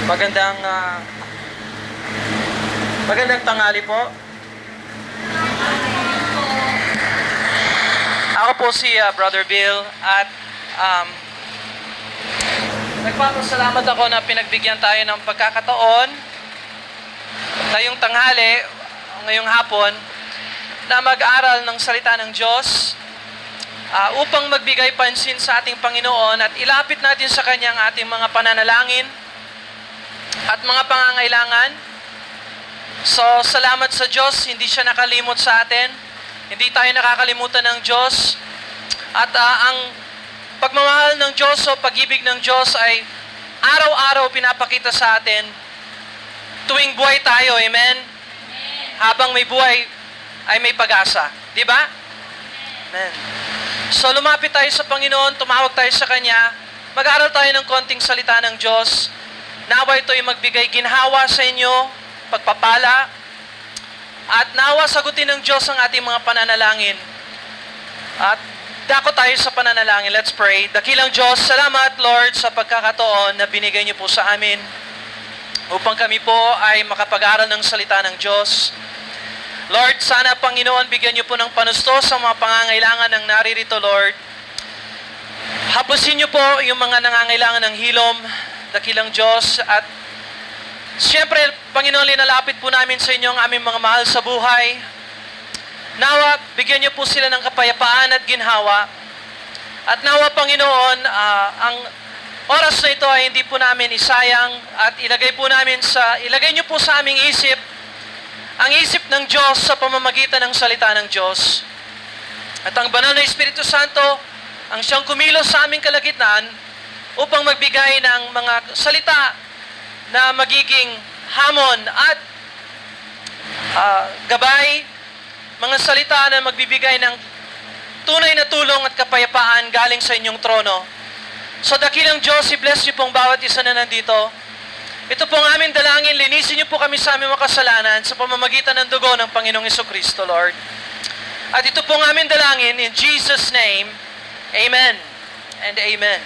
Magandang magandang tanghali po. Ako po si Brother Bill at nagpapasalamat ako na pinagbigyan tayo ng pagkakataon ngayong tanghali, ngayong hapon, na mag-aral ng salita ng Diyos upang magbigay pansin sa ating Panginoon at ilapit natin sa Kanya ang ating mga pananalangin at mga pangangailangan. So, salamat sa Diyos, hindi siya nakalimot sa atin. Hindi tayo nakakalimutan ng Diyos. At ang pagmamahal ng Diyos o pag-ibig ng Diyos ay araw-araw pinapakita sa atin tuwing buhay tayo. Amen? Habang may buhay ay may pag-asa. Di ba? Amen. So, lumapit tayo sa Panginoon, tumawag tayo sa Kanya, mag-aaral tayo ng konting salita ng Diyos. Nawa ito ay magbigay ginhawa sa inyo, pagpapala, at nawa sagutin ng Diyos ang ating mga pananalangin. At dako tayo sa pananalangin. Let's pray. Dakilang Diyos, salamat Lord sa pagkakataon na binigay niyo po sa amin upang kami po ay makapag-aral ng salita ng Diyos. Lord, sana Panginoon, bigyan niyo po ng panusto sa mga pangangailangan ng naririto, Lord. Hapusin niyo po yung mga nangangailangan ng hilom, dakilang Diyos. At siyempre, Panginoon, linalapit po namin sa inyo ang aming mga mahal sa buhay. Nawa, bigyan niyo po sila ng kapayapaan at ginhawa. At nawa, Panginoon, ang oras na ito ay hindi po namin isayang at ilagay niyo po sa aming isip ang isip ng Diyos sa pamamagitan ng salita ng Diyos. At ang banal na Espiritu Santo, ang siyang kumilos sa aming kalagitnaan upang magbigay ng mga salita na magiging hamon at gabay, mga salita na magbibigay ng tunay na tulong at kapayapaan galing sa inyong trono. So dakilang Diyos, i-bless niyo pong bawat isa na nandito. Ito pong aming dalangin, linisin niyo po kami sa aming mga kasalanan sa pamamagitan ng dugo ng Panginoong Jesucristo, Lord. At ito pong aming dalangin, in Jesus' name, Amen and Amen.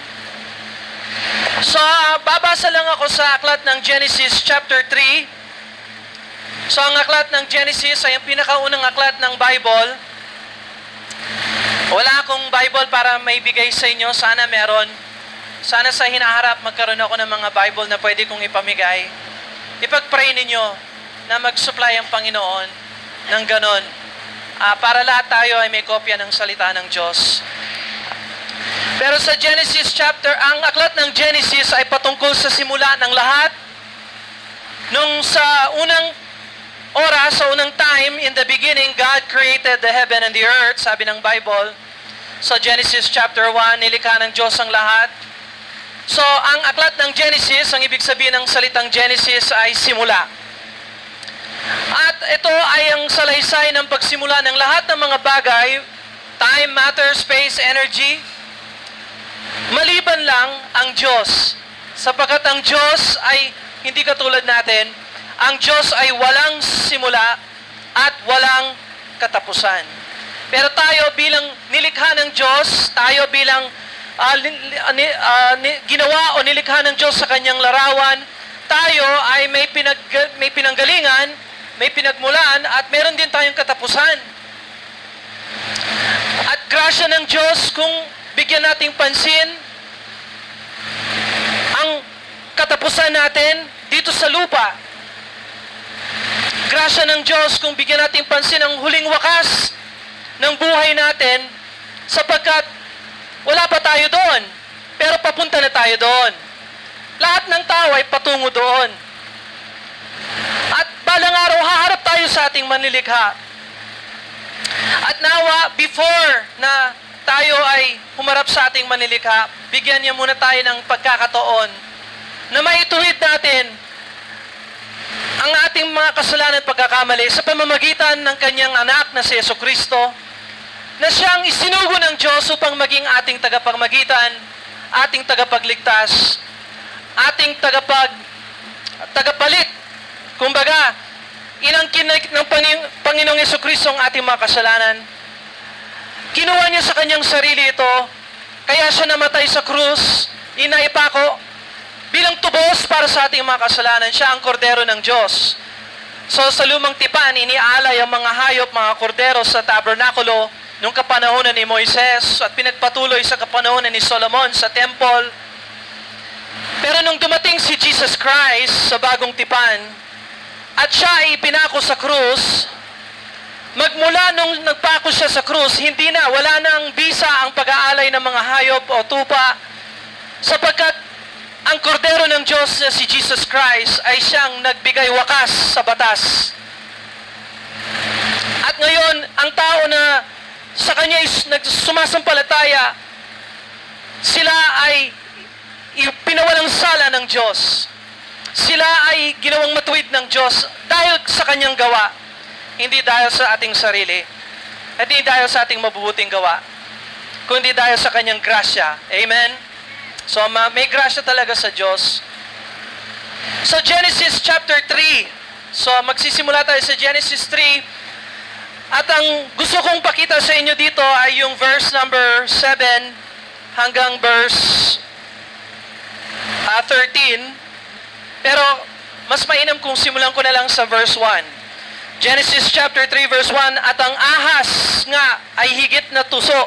So, babasa lang ako sa aklat ng Genesis chapter 3. So, ang aklat ng Genesis ay ang pinakaunang aklat ng Bible. Wala akong Bible para maibigay sa inyo. Sana meron. Sana sa hinaharap magkaroon ako ng mga Bible na pwede kong ipamigay. Ipag-pray ninyo na mag-supply ang Panginoon ng ganon. Para lahat tayo ay may kopya ng salita ng Diyos. Pero sa Genesis chapter, ang aklat ng Genesis ay patungkol sa simula ng lahat. Nung sa unang oras, sa unang time, in the beginning, God created the heaven and the earth, sabi ng Bible. So Genesis chapter 1, nilikha ng Diyos ang lahat. So, ang aklat ng Genesis, ang ibig sabihin ng salitang Genesis ay simula. At ito ay ang salaysay ng pagsimula ng lahat ng mga bagay, time, matter, space, energy, maliban lang ang Diyos. Sapagkat ang Diyos ay hindi katulad natin, ang Diyos ay walang simula at walang katapusan. Pero tayo bilang nilikha ng Diyos, tayo bilang ginawa o nilikha ng Diyos sa kanyang larawan, tayo ay may pinanggalingan, may pinagmulan, at meron din tayong katapusan. At grasya ng Diyos kung bigyan nating pansin ang katapusan natin dito sa lupa. Grasya ng Diyos kung bigyan nating pansin ang huling wakas ng buhay natin, sapagkat wala pa tayo doon, pero papunta na tayo doon. Lahat ng tao ay patungo doon. At balang araw, haharap tayo sa ating manlilikha. At nawa, before na tayo ay humarap sa ating manlilikha, bigyan niya muna tayo ng pagkakataon na maituwid natin ang ating mga kasalanan at pagkakamali sa pamamagitan ng kanyang anak na si Jesucristo, na siyang isinugo ng Diyos upang maging ating tagapagmagitan, ating tagapagligtas, ating tagapalit. Kumbaga, inangkin ng Panginoong Jesucristo ang ating mga kasalanan. Kinuha niya sa kanyang sarili ito, kaya siya namatay sa krus, inaipako, bilang tubos para sa ating mga kasalanan. Siya ang kordero ng Diyos. So sa lumang tipan, inialay ang mga hayop, mga kordero sa tabernakulo nung kapanahonan ni Moises at pinagpatuloy sa kapanahonan ni Solomon sa temple. Pero nung dumating si Jesus Christ sa bagong tipan at siya ay pinako sa krus, magmula nung nagpako siya sa krus, wala nang bisa ang pag-aalay ng mga hayop o tupa, sapagkat ang kordero ng Diyos na si Jesus Christ ay siyang nagbigay wakas sa batas. At ngayon, ang tao na sa kanya sumasampalataya, sila ay pinawalang sala ng Diyos. Sila ay ginawang matuwid ng Diyos dahil sa kanyang gawa. Hindi dahil sa ating sarili. At hindi dahil sa ating mabubuting gawa. Kundi dahil sa kanyang grasya. Amen? So, may grasya talaga sa Diyos. So, Genesis chapter 3. So, magsisimula tayo sa Genesis 3. At ang gusto kong pakita sa inyo dito ay yung verse number 7 hanggang verse 13. Pero, mas mainam kung simulan ko na lang sa verse 1. Genesis chapter 3 verse 1, at ang ahas nga ay higit na tuso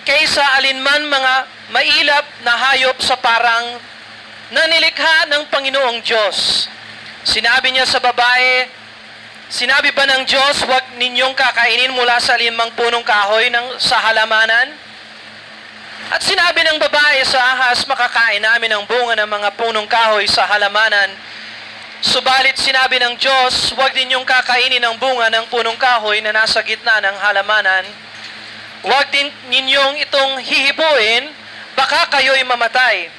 kaysa alinman mga mailap na hayop sa parang nanilikha ng Panginoong Diyos. Sinabi niya sa babae, sinabi ba ng Diyos, huwag ninyong kakainin mula sa alinmang punong kahoy sa halamanan? At sinabi ng babae sa ahas, makakain namin ang bunga ng mga punong kahoy sa halamanan. Subalit sinabi ng Diyos, huwag ninyong kakainin ang bunga ng punong kahoy na nasa gitna ng halamanan. Huwag din ninyong itong hihipuin, baka kayo'y mamatay.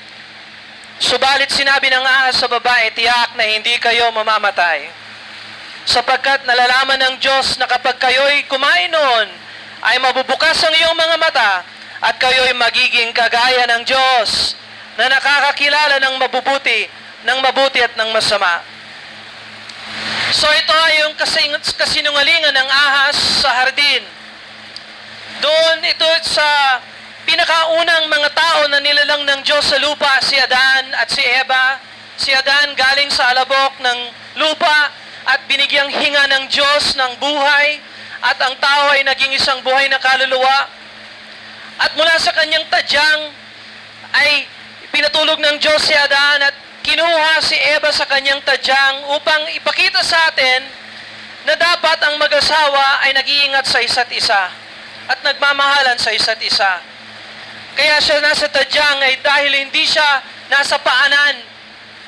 Subalit sinabi ng ahas sa babae, tiyak na hindi kayo mamamatay. Sapagkat nalalaman ng Diyos na kapag kayo'y kumain noon, ay mabubukas ang iyong mga mata, at kayo'y magiging kagaya ng Diyos, na nakakakilala ng mabuti at ng masama. So ito ay yung kasinungalingan ng ahas sa hardin. Doon ito sa pinakaunang mga tao na nilalang ng Diyos sa lupa, si Adan at si Eva. Si Adan galing sa alabok ng lupa at binigyang hinga ng Diyos ng buhay, at ang tao ay naging isang buhay na kaluluwa. At mula sa kanyang tadyang ay pinatulog ng Diyos si Adan at kinuha si Eva sa kanyang tadyang upang ipakita sa atin na dapat ang mag-asawa ay nag-iingat sa isa't isa at nagmamahalan sa isa't isa. Kaya siya nasa tadyang ay dahil hindi siya nasa paanan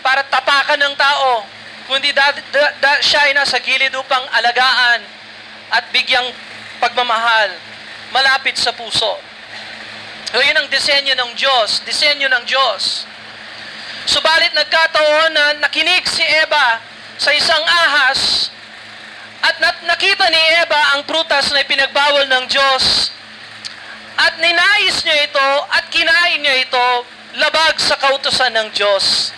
para tapakan ng tao, kundi siya ay nasa gilid upang alagaan at bigyang pagmamahal malapit sa puso. So, yun ang disenyo ng Diyos. Subalit nagkataon na nakinig si Eva sa isang ahas at nakita ni Eva ang prutas na ipinagbawal ng Diyos at ninais niya ito at kinain niya ito labag sa kautusan ng Diyos.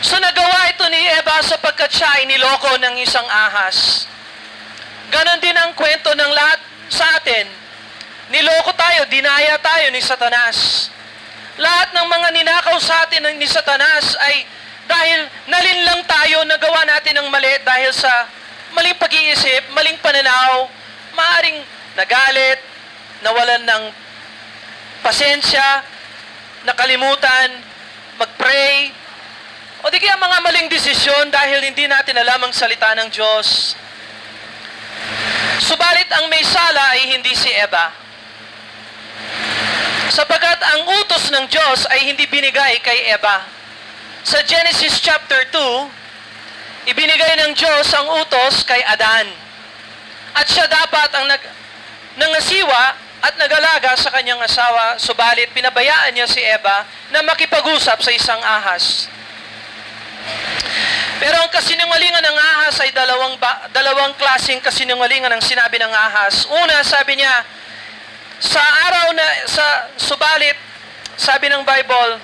So nagawa ito ni Eva sapagkat siya ay niloko ng isang ahas. Ganon din ang kwento ng lahat sa atin. Niloko tayo, dinaya tayo ni Satanas. Lahat ng mga ninakaw sa atin ni Satanas ay dahil nalinlang tayo, nagawa natin ng mali dahil sa maling pag-iisip, maling pananaw, maaaring nagalit, nawalan ng pasensya, nakalimutan, mag-pray, o di kaya mga maling desisyon dahil hindi natin alam ang salita ng Diyos. Subalit ang may sala ay hindi si Eva. Sapagkat ang utos ng Diyos ay hindi binigay kay Eva. Sa Genesis chapter 2, ibinigay ng Diyos ang utos kay Adan. At siya dapat ang nangasiwa at nagalaga sa kanyang asawa, subalit pinabayaan niya si Eva na makipag-usap sa isang ahas. Pero ang kasinungalingan ng ahas ay dalawang klaseng kasinungalingan ang sinabi ng ahas. Una, sabi niya, subalit, sabi ng Bible,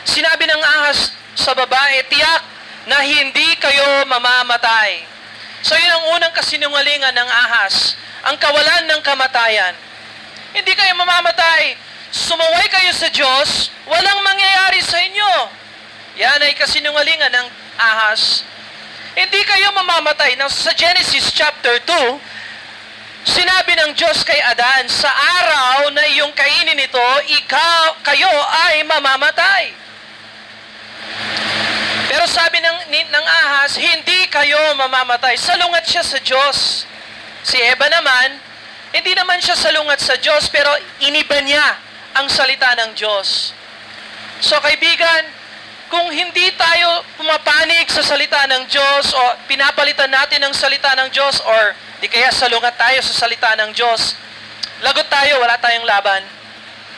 sinabi ng ahas sa babae, tiyak na hindi kayo mamamatay. So yun ang unang kasinungalingan ng ahas, ang kawalan ng kamatayan. Hindi kayo mamamatay. Sumaway kayo sa Diyos, walang mangyayari sa inyo. Yan ay kasinungalingan ng ahas. Hindi kayo mamamatay. Now, sa Genesis chapter 2, sinabi ng Diyos kay Adan, sa araw na iyong kainin ito, kayo ay mamamatay. Pero sabi ng ahas, hindi kayo mamamatay. Salungat siya sa Diyos. Si Eva naman, hindi naman siya salungat sa Diyos, pero iniba niya ang salita ng Diyos. So kaibigan, kung hindi tayo pumapanig sa salita ng Diyos o pinapalitan natin ang salita ng Diyos or di kaya salungat tayo sa salita ng Diyos, lagot tayo, wala tayong laban.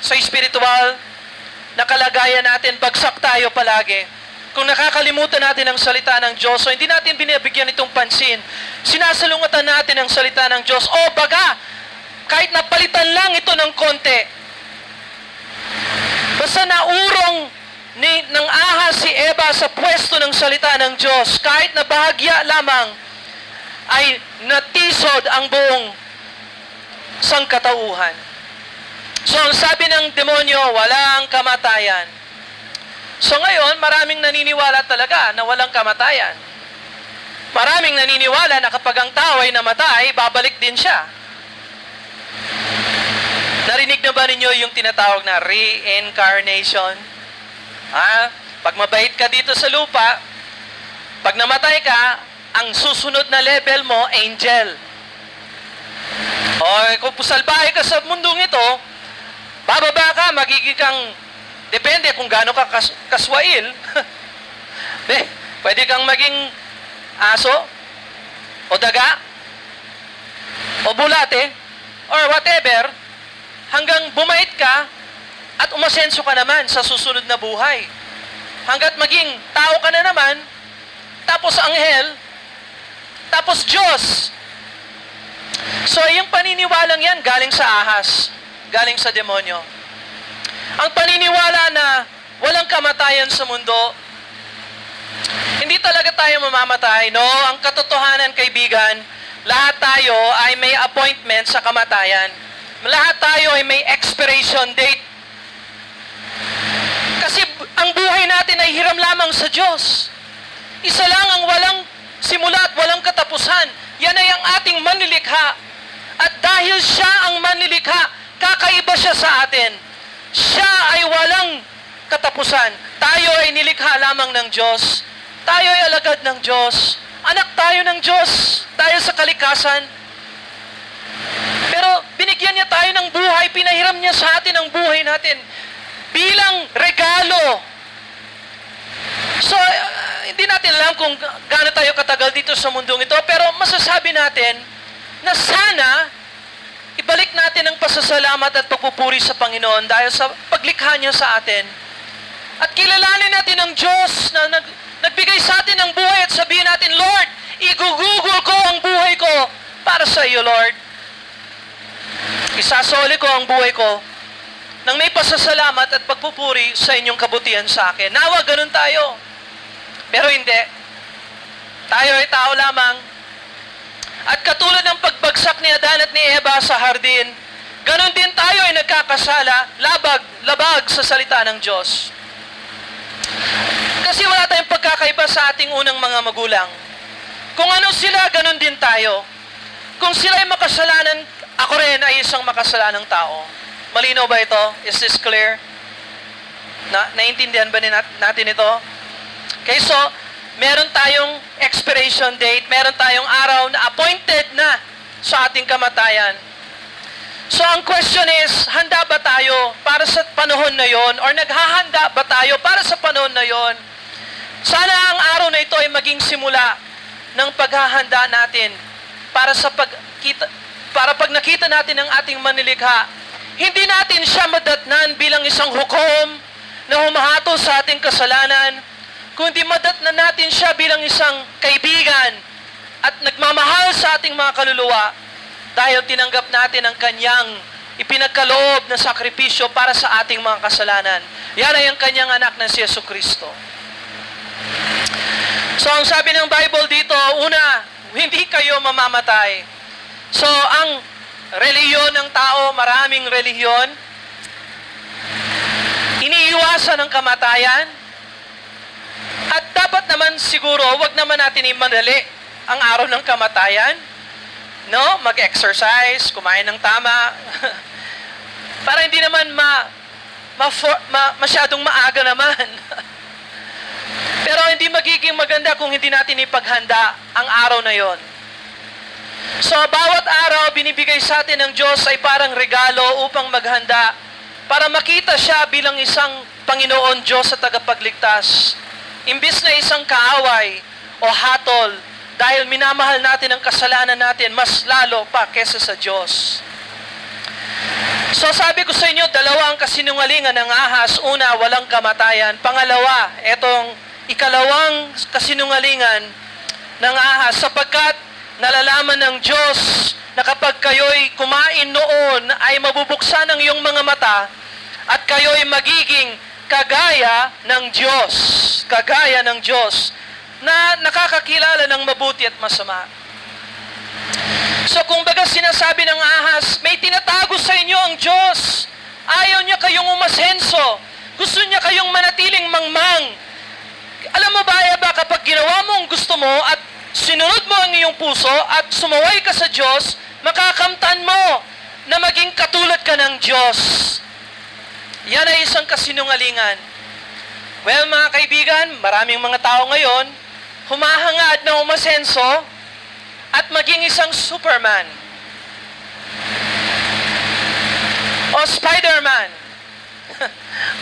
Sa spiritual na kalagayan natin, bagsak tayo palagi. Kung nakakalimutan natin ang salita ng Diyos o hindi natin binibigyan itong pansin, sinasalungatan natin ang salita ng Diyos o baga, kahit napalitan lang ito ng konti, basta naurong ng ahas si Eva sa pwesto ng salita ng Diyos, kahit na bahagya lamang, ay natisod ang buong sangkatauhan. So, ang sabi ng demonyo, walang kamatayan. So, ngayon, maraming naniniwala talaga na walang kamatayan. Maraming naniniwala na kapag ang tao ay namatay, babalik din siya. Narinig na ba ninyo yung tinatawag na reincarnation? Pag mabait ka dito sa lupa, pag namatay ka, ang susunod na level mo, angel. O kung pusalbahe ka sa mundong ito, bababa ka, magiging kang, depende kung gaano ka kaswail. Pwede kang maging aso, o daga, o bulate, or whatever, hanggang bumait ka, at umasenso ka naman sa susunod na buhay. Hanggat maging tao ka na naman, tapos anghel, tapos Diyos. So, yung paniniwalang yan, galing sa ahas, galing sa demonyo. Ang paniniwala na walang kamatayan sa mundo, hindi talaga tayo mamamatay, no? Ang katotohanan, kaibigan, lahat tayo ay may appointment sa kamatayan. Lahat tayo ay may expiration date. Kasi ang buhay natin ay hiram lamang sa Diyos. Isa lang ang walang simula at walang katapusan. Yan ay ang ating manlilikha. At dahil siya ang manlilikha, kakaiba siya sa atin. Siya ay walang katapusan. Tayo ay nilikha lamang ng Diyos. Tayo ay alagad ng Diyos. Anak tayo ng Diyos. Tayo sa kalikasan. Pero binigyan niya tayo ng buhay. Pinahiram niya sa atin ang buhay natin bilang regalo. So, hindi natin alam kung gaano tayo katagal dito sa mundong ito, pero masasabi natin na sana ibalik natin ang pasasalamat at pagpupuri sa Panginoon dahil sa paglikha niya sa atin. At kilalanin natin ang Diyos na nagbigay sa atin ng buhay at sabihin natin, Lord, igugugol ko ang buhay ko para sa iyo, Lord. Isasoli ko ang buhay ko nang may pasasalamat at pagpupuri sa inyong kabutihan sa akin. Nawa, ganun tayo. Pero hindi. Tayo ay tao lamang. At katulad ng pagbagsak ni Adan at ni Eva sa hardin, ganun din tayo ay nagkakasala, labag sa salita ng Diyos. Kasi wala tayong pagkakaiba sa ating unang mga magulang. Kung ano sila, ganun din tayo. Kung sila ay makasalanan, ako rin ay isang makasalanang tao. Malinaw ba ito? Is this clear? Naintindihan ba natin ito? Okay, so, meron tayong expiration date, meron tayong araw na appointed na sa ating kamatayan. So, ang question is, handa ba tayo para sa panahon na yon? Or naghahanda ba tayo para sa panahon na yon? Sana ang araw na ito ay maging simula ng paghahanda natin para pag nakita natin ang ating manilikha, hindi natin siya madatnan bilang isang hukom na humahatol sa ating kasalanan, kundi madatnan natin siya bilang isang kaibigan at nagmamahal sa ating mga kaluluwa dahil tinanggap natin ang kanyang ipinagkaloob na sakripisyo para sa ating mga kasalanan. Yan ay ang kanyang anak na si Jesucristo. So, ang sabi ng Bible dito, una, hindi kayo mamamatay. So, ang relihiyon ng tao, maraming relihiyon. Iniiwasan ang kamatayan. At dapat naman siguro, wag naman natin imadali ang araw ng kamatayan. No? Mag-exercise, kumain ng tama. Para hindi naman masyadong maaga naman. Pero hindi magiging maganda kung hindi natin ipaghanda ang araw na yon. So, bawat araw binibigay sa atin ng Diyos ay parang regalo upang maghanda para makita siya bilang isang Panginoon Diyos at tagapagligtas. Imbis na isang kaaway o hatol dahil minamahal natin ang kasalanan natin mas lalo pa kesa sa Diyos. So sabi ko sa inyo, dalawa ang kasinungalingan ng ahas. Una, walang kamatayan. Pangalawa, etong ikalawang kasinungalingan ng ahas, sapagkat nalalaman ng Diyos na kapag kayo'y kumain noon ay mabubuksan ang iyong mga mata at kayo'y magiging kagaya ng Diyos. Kagaya ng Diyos na nakakakilala ng mabuti at masama. So kung baga sinasabi ng ahas, may tinatago sa inyo ang Diyos. Ayaw niya kayong umasenso. Gusto niya kayong manatiling mangmang. Alam mo ba, Eva, kapag ginawa mo ang gusto mo at sinunod mo ang iyong puso at sumaway ka sa Diyos, makakamtan mo na maging katulad ka ng Diyos. Yan ay isang kasinungalingan. Well, mga kaibigan, maraming mga tao ngayon, humahangad na umasenso at maging isang Superman o Spider-Man.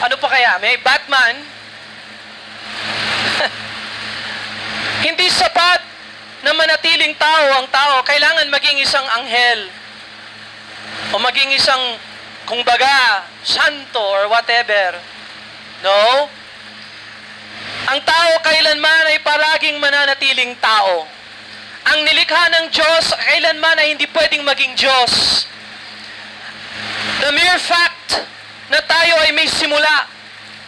Ano pa kaya? May Batman. Hindi sapat na manatiling tao ang tao. Kailangan maging isang anghel o maging isang, kung baga, santo or whatever. No? Ang tao kailanman ay palaging mananatiling tao. Ang nilikha ng Diyos, kailanman ay hindi pwedeng maging Diyos. The mere fact na tayo ay may simula,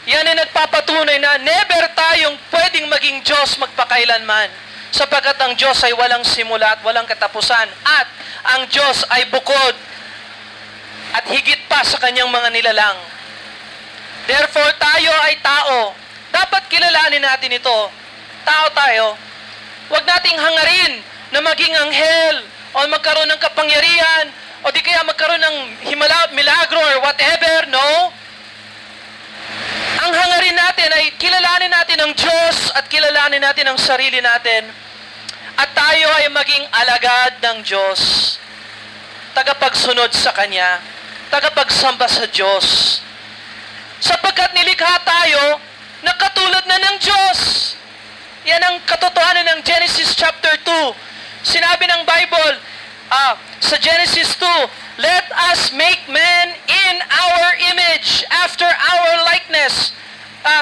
yan ay nagpapatunay na never tayong pwedeng maging Diyos magpakailanman. Sapagkat ang Diyos ay walang simula at walang katapusan. At ang Diyos ay bukod at higit pa sa kanyang mga nilalang. Therefore, tayo ay tao. Dapat kilalanin natin ito. Tao tayo. Huwag nating hangarin na maging anghel o magkaroon ng kapangyarihan o di kaya magkaroon ng milagro or whatever, no? Ang hangarin natin ay kilalanin natin ang Diyos at kilalanin natin ang sarili natin at tayo ay maging alagad ng Diyos, tagapagsunod sa Kanya, tagapagsamba sa Diyos. Sapagkat nilikha tayo na katulad na ng Diyos. Yan ang katotohanan ng Genesis chapter 2. Sinabi ng Bible, sa Genesis 2, let us make man in our image, after our likeness.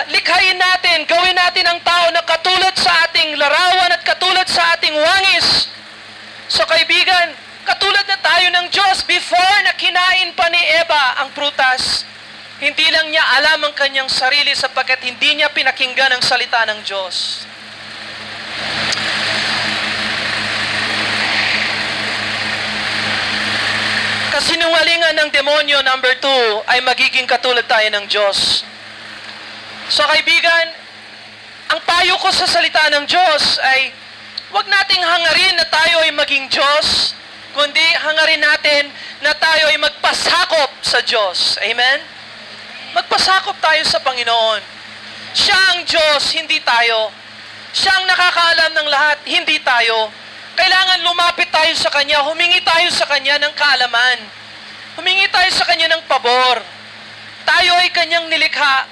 Likhain natin, gawin natin ang tao na katulad sa ating larawan at katulad sa ating wangis. So kaibigan, katulad na tayo ng Diyos before na kinain pa ni Eva ang prutas. Hindi lang niya alam ang kanyang sarili sapagkat hindi niya pinakinggan ang salita ng Diyos. Kasinungalingan ng demonyo, number 2, ay magiging katulad tayo ng Diyos. So kaibigan, ang payo ko sa salita ng Diyos ay huwag nating hangarin na tayo ay maging Diyos, kundi hangarin natin na tayo ay magpasakop sa Diyos. Amen? Magpasakop tayo sa Panginoon. Siya ang Diyos, hindi tayo. Siya ang nakakaalam ng lahat, hindi tayo. Kailangan lumapit tayo sa Kanya, humingi tayo sa Kanya ng kaalaman. Humingi tayo sa Kanya ng pabor. Tayo ay Kanyang nilikha.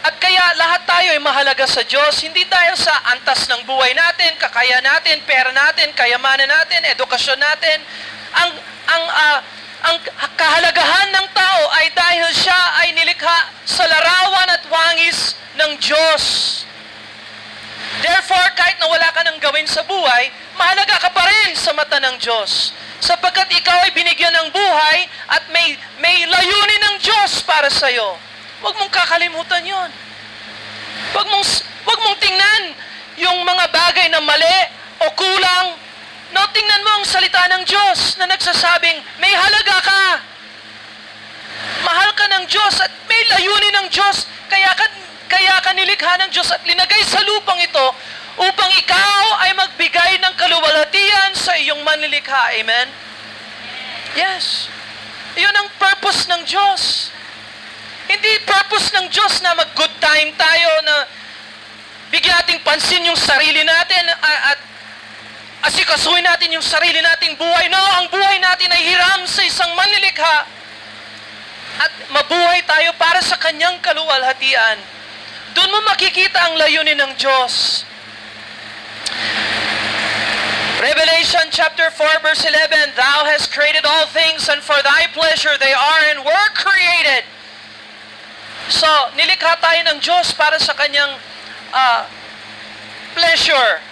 At kaya lahat tayo ay mahalaga sa Diyos, hindi dahil sa antas ng buhay natin, kakaya natin, pera natin, kayamanan natin, edukasyon natin. Ang kahalagahan ng tao ay dahil siya ay nilikha sa larawan at wangis ng Diyos. Therefore, kahit na wala ka nang gawin sa buhay, mahalaga ka pa rin sa mata ng Diyos. Sapagkat ikaw ay binigyan ng buhay at may layunin ng Diyos para sa iyo. Huwag mong kakalimutan yon. Huwag mong tingnan yung mga bagay na mali o kulang No, tingnan mo ang salita ng Diyos na nagsasabing, may halaga ka. Mahal ka ng Diyos at may layunin ng Diyos. Kaya ka nilikha ng Diyos at linagay sa lupang ito upang ikaw ay magbigay ng kaluwalhatian sa iyong manlilikha. Amen? Yes. Iyon ang purpose ng Diyos. Hindi purpose ng Diyos na mag-good time tayo, na bigyan nating pansin yung sarili natin at asikasuhin natin yung sarili nating buhay. No, ang buhay natin ay hiram sa isang manlilikha at mabuhay tayo para sa kanyang kaluwalhatian. Doon mo makikita ang layunin ng Diyos. Revelation chapter 4 verse 11, Thou hast created all things, and for thy pleasure they are and were created. So, nilikha tayo ng Diyos para sa kanyang pleasure.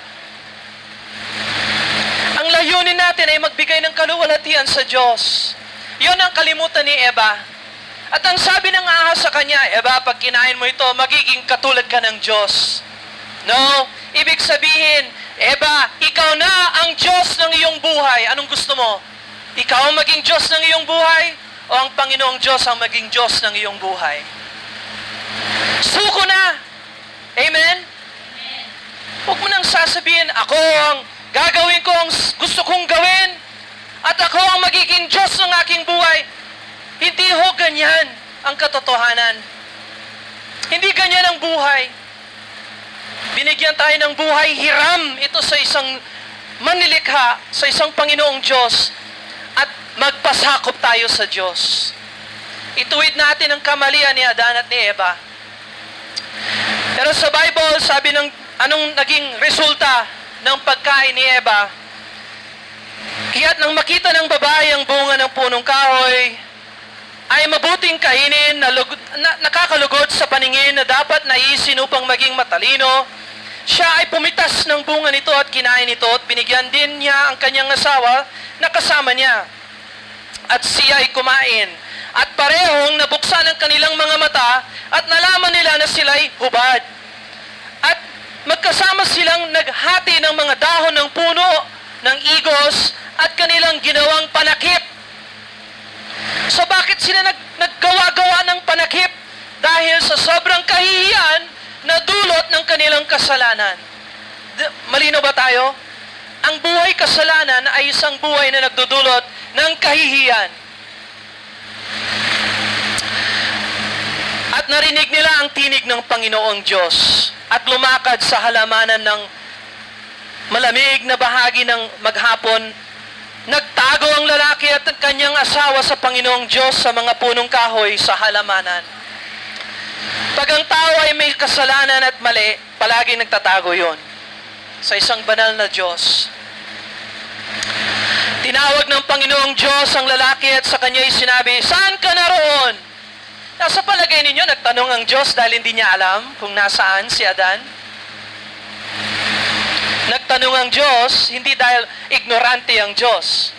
Ang layunin natin ay magbigay ng kaluwalhatian sa Diyos. Yun ang kalimutan ni Eva. At ang sabi ng ahas sa kanya, Eva, pag kinain mo ito, magiging katulad ka ng Diyos. No, ibig sabihin, Eva, ikaw na ang Diyos ng iyong buhay. Anong gusto mo? Ikaw ang maging Diyos ng iyong buhay? O ang Panginoong Diyos ang maging Diyos ng iyong buhay? Suko na! Amen? Huwag mo nang sasabihin, ako ang gagawin ko ang gusto kong gawin at ako ang magiging Diyos ng aking buhay. Hindi ho ganyan ang katotohanan. Hindi ganyan ang buhay. Binigyan tayo ng buhay, hiram ito sa isang manlilikha, sa isang Panginoong Diyos, at magpasakop tayo sa Diyos. Ituwid natin ang kamalian ni Adan at ni Eva. Pero sa Bible, sabi ng anong naging resulta ng pagkain ni Eva? Kaya't nang makita ng babae ang bunga ng punong kahoy, ay mabuting kainin na nakakalugod sa paningin na dapat naisin upang maging matalino. Siya ay pumitas ng bunga nito at kinain ito at binigyan din niya ang kanyang asawa na kasama niya. At siya ay kumain. At parehong nabuksan ang kanilang mga mata at nalaman nila na sila'y hubad. At magkasama silang naghati ng mga dahon ng puno ng igos at kanilang ginawang panakip. So bakit sila naggawa-gawa ng panakip? Dahil sa sobrang kahihiyan na dulot ng kanilang kasalanan. Malinaw ba tayo? Ang buhay kasalanan ay isang buhay na nagdudulot ng kahihiyan. At narinig nila ang tinig ng Panginoong Diyos at lumakad sa halamanan ng malamig na bahagi ng maghapon. Nagtago ang lalaki at ang kanyang asawa sa Panginoong Diyos sa mga punong kahoy sa halamanan. Pag ang tao ay may kasalanan at mali, palaging nagtatago yon sa isang banal na Diyos. Tinawag ng Panginoong Diyos ang lalaki at sa kanya'y sinabi, Saan ka naroon? Nasa palagay ninyo, nagtanong ang Diyos dahil hindi niya alam kung nasaan si Adan? Nagtanong ang Diyos, hindi dahil ignorante ang Diyos.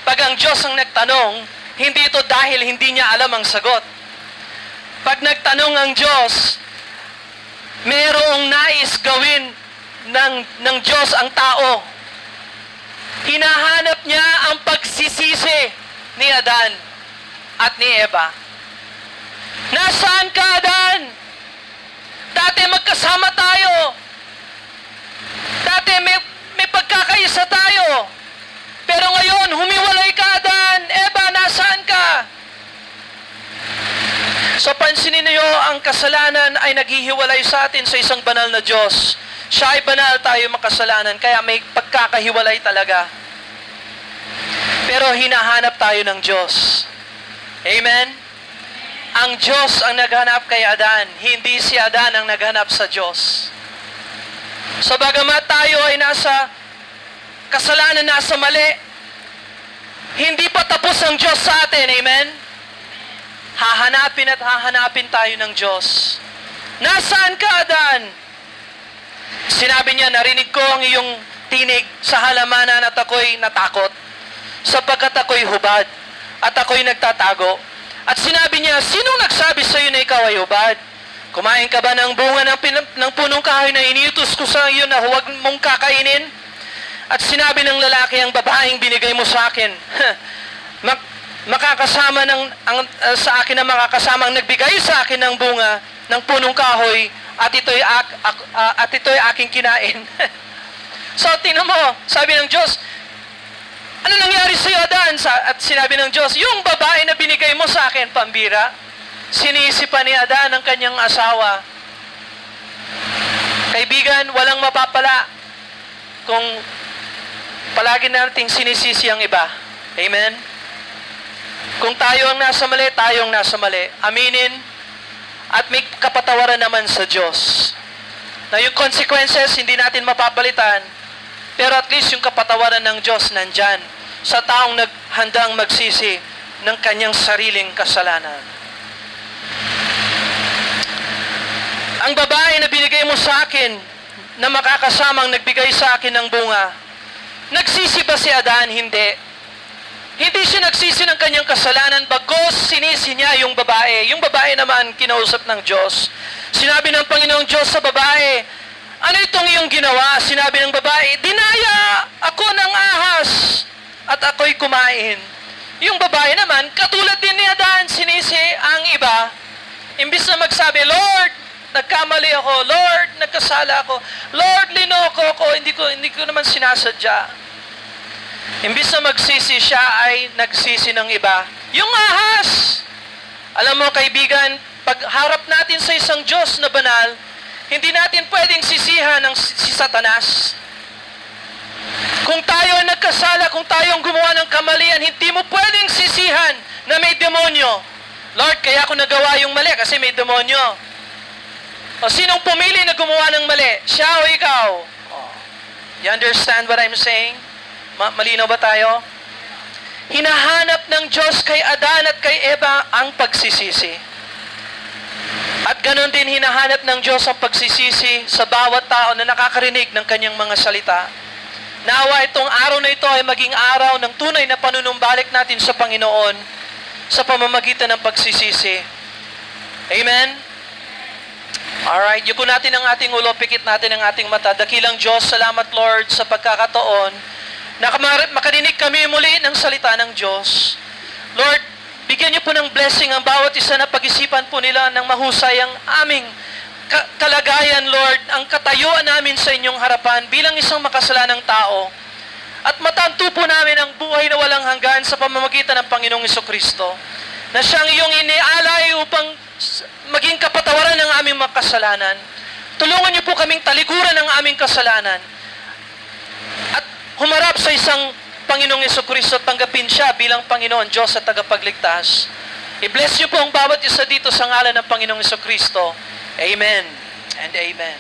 Pag ang Diyos ang nagtanong, hindi ito dahil hindi niya alam ang sagot. Pag nagtanong ang Diyos, mayroong nais gawin ng Diyos ang tao. Hinahanap niya ang pagsisisi ni Adan at ni Eva. Nasaan ka, Adan? Dati magkasama tayo. Dati may pagkakaisa tayo. Pero ngayon, humiwalay ka, Adan. Eva, nasaan ka? So pansinin niyo, ang kasalanan ay naghihiwalay sa atin sa isang banal na Diyos. Siya ay banal, tayo makasalanan, kaya may pagkakahiwalay talaga. Pero hinahanap tayo ng Diyos. Amen? Ang Diyos ang naghanap kay Adan, hindi si Adan ang naghanap sa Diyos. So bagamat tayo ay nasa kasalanan, nasa mali, hindi pa tapos ang Diyos sa atin. Amen? Hahanapin at hahanapin tayo ng Diyos. Nasaan ka, Adan? Sinabi niya, narinig ko ang iyong tinig sa halamanan at ako'y natakot, sapagkat ako'y hubad at ako'y nagtatago. At sinabi niya, sinong nagsabi sa iyo na ikaw ay hubad? Kumain ka ba ng bunga ng punong kahoy na iniutos ko sa iyo na huwag mong kakainin? At sinabi ng lalaki, ang babaeng binigay mo sa akin, makakasama sa akin ang makakasamang nagbigay sa akin ng bunga ng punong kahoy at ito'y aking kinain. So, tingnan mo, sabi ng Diyos, ano nangyari sa iyo, Adan? At sinabi ng Diyos, yung babae na binigay mo sa akin, pambira, sinisi pa ni Adan ang kanyang asawa. Kaibigan, walang mapapala kung palagi nating sinisisi ang iba. Amen? Kung tayo ang nasa mali, tayo ang nasa mali. Aminin at may kapatawaran naman sa Diyos. Na yung consequences, hindi natin mapapalitan, pero at least yung kapatawaran ng Diyos nandyan sa taong naghandang magsisi ng kanyang sariling kasalanan. Ang babae na binigay mo sa akin na makakasamang nagbigay sa akin ng bunga, nagsisi ba si Adan? Hindi. Hindi siya nagsisi ng kanyang kasalanan, bagos sinisi niya yung babae. Yung babae naman kinausap ng Diyos. Sinabi ng Panginoong Diyos sa babae, ano itong iyong ginawa? Sinabi ng babae, dinaya ako ng ahas at ako'y kumain. Yung babae naman, katulad din ni Adan, sinisi ang iba. Imbis na magsabi, Lord, nagkamali ako. Lord, nagkasala ako. Lord, linoko ko. Hindi ko naman sinasadya. Imbis na magsisi siya ay nagsisi ng iba. Yung ahas. Alam mo kaibigan, pag harap natin sa isang Diyos na banal, hindi natin pwedeng sisihan si Satanas. Kung tayo ay nagkasala, kung tayo ang gumawa ng kamalian, hindi mo pwedeng sisihan na may demonyo. Lord, kaya ako nagawa yung mali kasi may demonyo. O sinong pumili na gumawa ng mali? Siya o ikaw? You understand what I'm saying? Malinaw ba tayo? Hinahanap ng Diyos kay Adan at kay Eva ang pagsisisi. At ganon din hinahanap ng Diyos ang pagsisisi sa bawat tao na nakakarinig ng kanyang mga salita. Nawa itong araw na ito ay maging araw ng tunay na panunumbalik natin sa Panginoon sa pamamagitan ng pagsisisi. Amen? Alright, yuko natin ang ating ulo, pikit natin ang ating mata. Dakilang Diyos, salamat Lord sa pagkakataon na makarinig kami muli ng salita ng Diyos. Lord, bigyan niyo po ng blessing ang bawat isa na pag-isipan po nila ng mahusay ang aming kalagayan, Lord, ang katayuan namin sa inyong harapan bilang isang makasalanang tao. At matanto po namin ang buhay na walang hanggan sa pamamagitan ng Panginoong Jesucristo, na siyang iyong inialay upang maging kapatawaran ng aming mga kasalanan. Tulungan niyo po kaming talikuran ng aming kasalanan at humarap sa isang Panginoong Jesucristo at tanggapin siya bilang Panginoon, Diyos at tagapagligtas. I-bless niyo po ang bawat isa dito sa ngalan ng Panginoong Jesucristo. Amen and amen.